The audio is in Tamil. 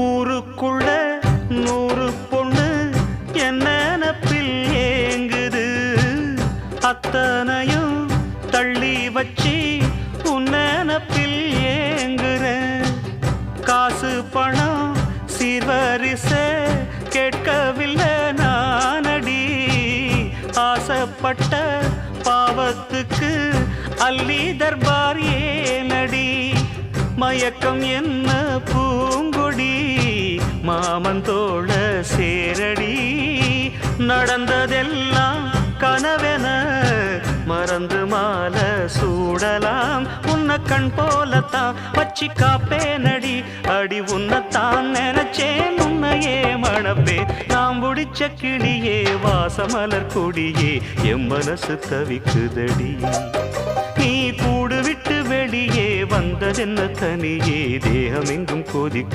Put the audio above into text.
ஊருக்குள்ள 100 பொண்ணு என்ன நினப்பில் ஏங்குது, அத்தனையும் தள்ளி வச்சு உன் நினப்பில் ஏங்குறேன். காசு பணம் சீர்வரிசை கேட்கவில்லை நானடி, ஆசைப்பட்ட பாவத்துக்கு அல்லி தர்பார் ஏனடி. மயக்கம் என்ன பூங்கொடி மாமந்தோள சேரடி, நடந்ததெல்லாம் கனவென மறந்து மாலை சூடலாம். உன்னை கண் போலத்தான் வச்சி காப்பேனடி, அடி உன்னைத்தான் நினைச்சேன் உன்னையே மணப்பே. நாம் பிடிச்ச கிளியே வாசமலர் கொடியே என் மனசு தவிக்குதடி. நீ கூடு விட்டு வெளியே வந்ததென்ன தனியே தேகம் எங்கும் கொதிக்கும்.